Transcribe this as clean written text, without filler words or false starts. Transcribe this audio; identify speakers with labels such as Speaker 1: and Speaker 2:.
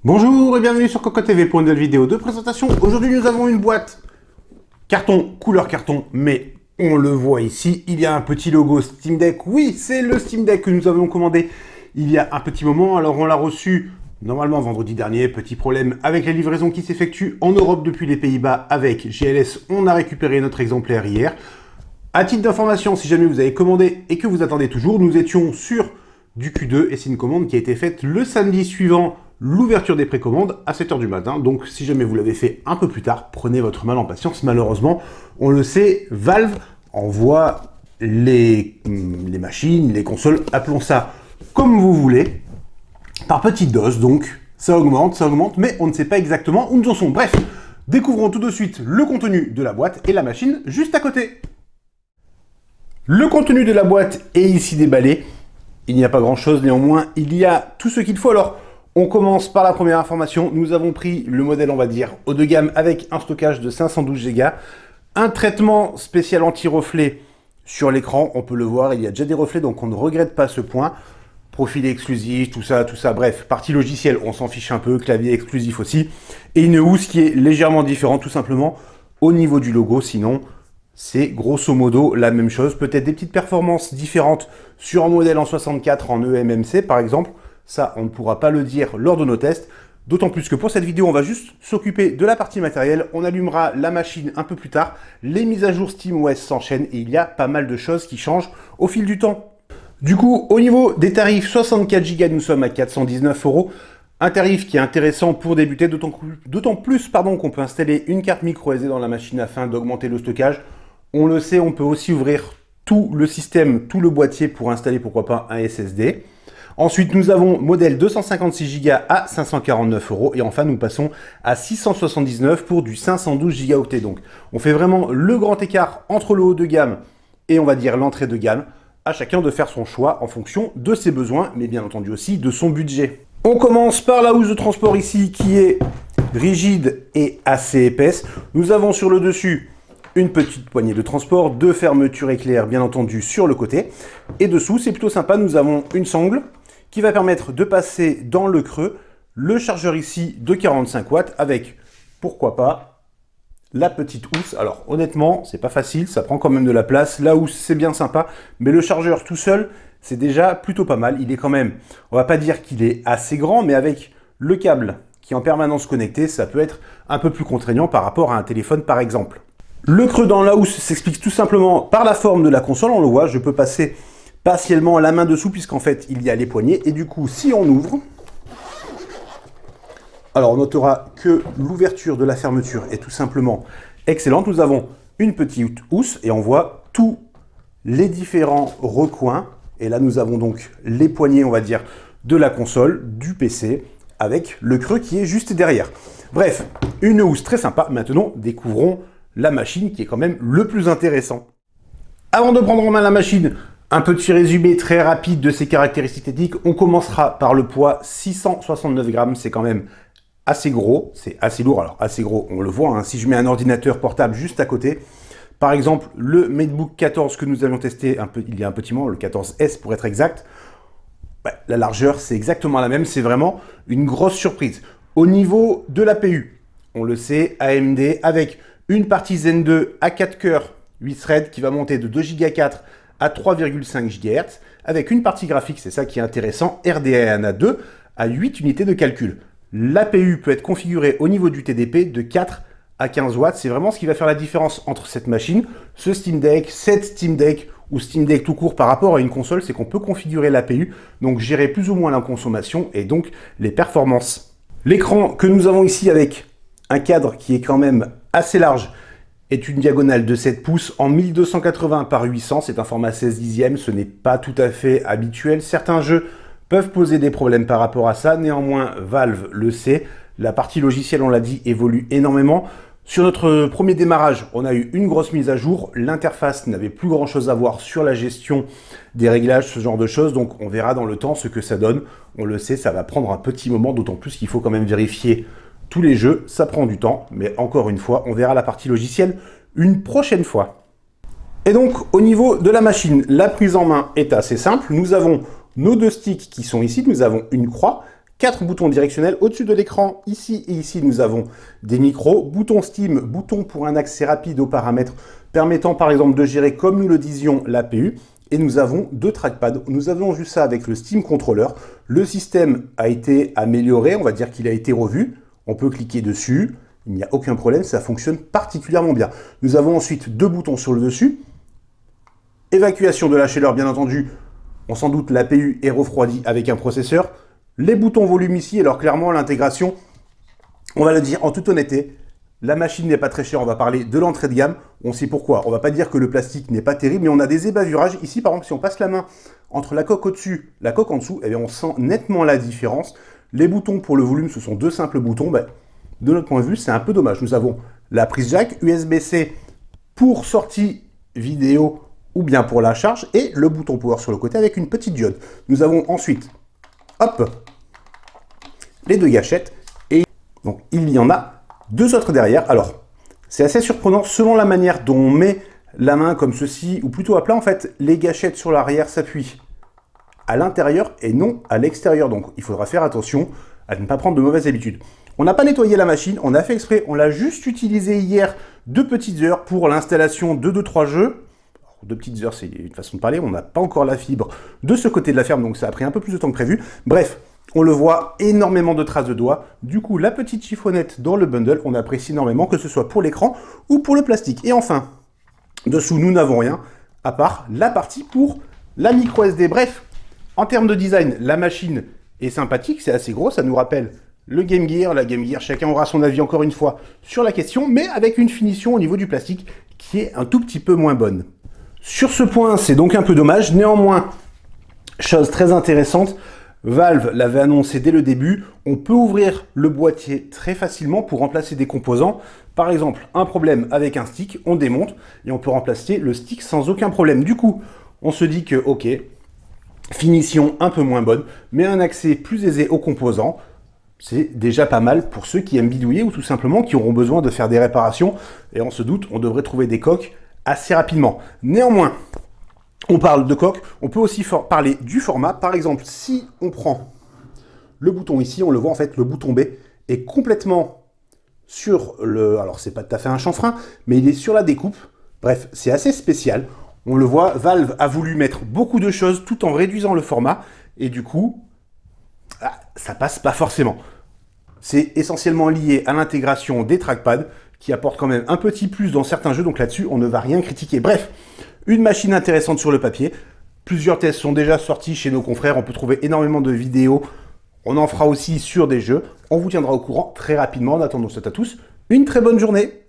Speaker 1: Bonjour et bienvenue sur Coco TV pour une nouvelle vidéo de présentation. Aujourd'hui nous avons une boîte carton, couleur carton, mais on le voit ici, il y a un petit logo Steam Deck. Oui, c'est le Steam Deck que nous avions commandé il y a un petit moment. Alors on l'a reçu normalement vendredi dernier. Petit problème avec la livraison qui s'effectue en Europe depuis les Pays-Bas avec GLS. On a récupéré notre exemplaire hier. À titre d'information, si jamais vous avez commandé et que vous attendez toujours, nous étions sur du Q2 et c'est une commande qui a été faite le samedi suivant l'ouverture des précommandes à 7 h du matin. Donc si jamais vous l'avez fait un peu plus tard, prenez votre mal en patience. Malheureusement, on le sait, Valve envoie les machines, les consoles, appelons ça comme vous voulez, par petites doses. Donc ça augmente, mais on ne sait pas exactement où nous en sommes. Bref, découvrons tout de suite le contenu de la boîte et la machine juste à côté. Le contenu de la boîte est ici déballé. Il n'y a pas grand chose, néanmoins, il y a tout ce qu'il faut. Alors, on commence par la première information. Nous avons pris le modèle, on va dire, haut de gamme avec un stockage de 512 Go. Un traitement spécial anti-reflet sur l'écran. On peut le voir, il y a déjà des reflets, donc on ne regrette pas ce point. Profil exclusif, tout ça. Bref, partie logicielle, on s'en fiche un peu. Clavier exclusif aussi. Et une housse qui est légèrement différente, tout simplement, au niveau du logo. Sinon, c'est grosso modo la même chose. Peut-être des petites performances différentes sur un modèle en 64 en eMMC, par exemple. Ça, on ne pourra pas le dire lors de nos tests. D'autant plus que pour cette vidéo, on va juste s'occuper de la partie matérielle. On allumera la machine un peu plus tard. Les mises à jour SteamOS s'enchaînent et il y a pas mal de choses qui changent au fil du temps. Du coup, au niveau des tarifs 64 Go, nous sommes à 419 €. Un tarif qui est intéressant pour débuter, d'autant plus qu'on peut installer une carte micro SD dans la machine afin d'augmenter le stockage. On le sait, on peut aussi ouvrir tout le système, tout le boîtier pour installer, pourquoi pas, un SSD. Ensuite, nous avons modèle 256 Go à 549 €. Et enfin, nous passons à 679 pour du 512 Go. Donc, on fait vraiment le grand écart entre le haut de gamme et on va dire l'entrée de gamme. À chacun de faire son choix en fonction de ses besoins, mais bien entendu aussi de son budget. On commence par la housse de transport ici qui est rigide et assez épaisse. Nous avons sur le dessus une petite poignée de transport, deux fermetures éclair bien entendu sur le côté. Et dessous, c'est plutôt sympa, nous avons une sangle qui va permettre de passer dans le creux le chargeur ici de 45 watts avec, pourquoi pas, la petite housse. Alors honnêtement, c'est pas facile, ça prend quand même de la place. La housse, c'est bien sympa, mais le chargeur tout seul, c'est déjà plutôt pas mal. Il est quand même, on va pas dire qu'il est assez grand, mais avec le câble qui est en permanence connecté, ça peut être un peu plus contraignant par rapport à un téléphone par exemple. Le creux dans la housse s'explique tout simplement par la forme de la console. On le voit, je peux passer partiellement la main dessous puisqu'en fait il y a les poignées. Et du coup, si on ouvre, alors on notera que l'ouverture de la fermeture est tout simplement excellente. Nous avons une petite housse et on voit tous les différents recoins. Et là, nous avons donc les poignées, on va dire, de la console, du PC, avec le creux qui est juste derrière. Bref, une housse très sympa. Maintenant, découvrons la machine qui est quand même le plus intéressant. Avant de prendre en main la machine, un petit résumé très rapide de ses caractéristiques techniques. On commencera par le poids, 669 grammes, c'est quand même assez gros, c'est assez lourd. Alors assez gros, on le voit, hein, si je mets un ordinateur portable juste à côté, par exemple le MateBook 14 que nous avions testé il y a un petit moment, le 14S pour être exact, la largeur c'est exactement la même, c'est vraiment une grosse surprise. Au niveau de l'APU, on le sait, AMD avec une partie Zen 2 à 4 cœurs, 8 threads qui va monter de 2 Go 4 à 3,5 GHz, avec une partie graphique, c'est ça qui est intéressant, RDNA 2 à 8 unités de calcul. L'APU peut être configurée au niveau du TDP de 4 à 15 watts, c'est vraiment ce qui va faire la différence entre cette machine, ce Steam Deck, cette Steam Deck ou Steam Deck tout court par rapport à une console, c'est qu'on peut configurer l'APU, donc gérer plus ou moins la consommation et donc les performances. L'écran que nous avons ici avec un cadre qui est quand même assez large est une diagonale de 7 pouces en 1280 par 800. C'est un format 16 dixièmes, ce n'est pas tout à fait habituel. Certains jeux peuvent poser des problèmes par rapport à ça. Néanmoins, Valve le sait. La partie logicielle, on l'a dit, évolue énormément. Sur notre premier démarrage, on a eu une grosse mise à jour. L'interface n'avait plus grand chose à voir sur la gestion des réglages, ce genre de choses. Donc on verra dans le temps ce que ça donne. On le sait, ça va prendre un petit moment, d'autant plus qu'il faut quand même vérifier tous les jeux. Ça prend du temps, mais encore une fois, on verra la partie logicielle une prochaine fois. Et donc au niveau de la machine, la prise en main est assez simple. Nous avons nos deux sticks qui sont ici. Nous avons une croix. 4 boutons directionnels au-dessus de l'écran, ici et ici, nous avons des micros, bouton Steam, bouton pour un accès rapide aux paramètres, permettant par exemple de gérer, comme nous le disions, l'APU, et nous avons 2 trackpads. Nous avons vu ça avec le Steam Controller. Le système a été amélioré, on va dire qu'il a été revu. On peut cliquer dessus, il n'y a aucun problème, ça fonctionne particulièrement bien. Nous avons ensuite 2 boutons sur le dessus. Évacuation de la chaleur, bien entendu, on s'en doute, l'APU est refroidie avec un processeur. Les boutons volume ici, alors clairement l'intégration, on va le dire en toute honnêteté, la machine n'est pas très chère, on va parler de l'entrée de gamme, on sait pourquoi, on va pas dire que le plastique n'est pas terrible, mais on a des ébavurages, ici par exemple si on passe la main entre la coque au-dessus, la coque en dessous, eh bien, on sent nettement la différence. Les boutons pour le volume, ce sont 2 simples boutons, ben, de notre point de vue c'est un peu dommage. Nous avons la prise jack, USB-C pour sortie vidéo ou bien pour la charge, et le bouton power sur le côté avec une petite diode. Nous avons ensuite, hop, les 2 gâchettes, et donc il y en a 2 autres derrière. Alors, c'est assez surprenant, selon la manière dont on met la main comme ceci, ou plutôt à plat, en fait, les gâchettes sur l'arrière s'appuient à l'intérieur et non à l'extérieur. Donc, il faudra faire attention à ne pas prendre de mauvaises habitudes. On n'a pas nettoyé la machine, on a fait exprès, on l'a juste utilisé hier 2 petites heures pour l'installation de 2-3 jeux. 2 petites heures, c'est une façon de parler, on n'a pas encore la fibre de ce côté de la ferme, donc ça a pris un peu plus de temps que prévu. Bref, on le voit, énormément de traces de doigts. Du coup, la petite chiffonnette dans le bundle, on apprécie énormément, que ce soit pour l'écran ou pour le plastique. Et enfin, dessous, nous n'avons rien, à part la partie pour la micro SD. Bref, en termes de design, la machine est sympathique, c'est assez gros, ça nous rappelle le Game Gear. La Game Gear, chacun aura son avis encore une fois sur la question, mais avec une finition au niveau du plastique qui est un tout petit peu moins bonne. Sur ce point, c'est donc un peu dommage. Néanmoins, chose très intéressante, Valve l'avait annoncé dès le début, on peut ouvrir le boîtier très facilement pour remplacer des composants. Par exemple, un problème avec un stick, on démonte et on peut remplacer le stick sans aucun problème. Du coup, on se dit que, ok, finition un peu moins bonne, mais un accès plus aisé aux composants, c'est déjà pas mal pour ceux qui aiment bidouiller ou tout simplement qui auront besoin de faire des réparations. Et on se doute, on devrait trouver des coques assez rapidement. Néanmoins, on parle de coque, on peut aussi parler du format. Par exemple, si on prend le bouton ici, on le voit en fait, le bouton B est complètement sur le... Alors, c'est pas tout à fait un chanfrein, mais il est sur la découpe. Bref, c'est assez spécial. On le voit, Valve a voulu mettre beaucoup de choses tout en réduisant le format. Et du coup, ça passe pas forcément. C'est essentiellement lié à l'intégration des trackpads qui apporte quand même un petit plus dans certains jeux. Donc là-dessus, on ne va rien critiquer. Bref, une machine intéressante sur le papier. Plusieurs tests sont déjà sortis chez nos confrères. On peut trouver énormément de vidéos. On en fera aussi sur des jeux. On vous tiendra au courant très rapidement. En attendant, c'est à tous une très bonne journée.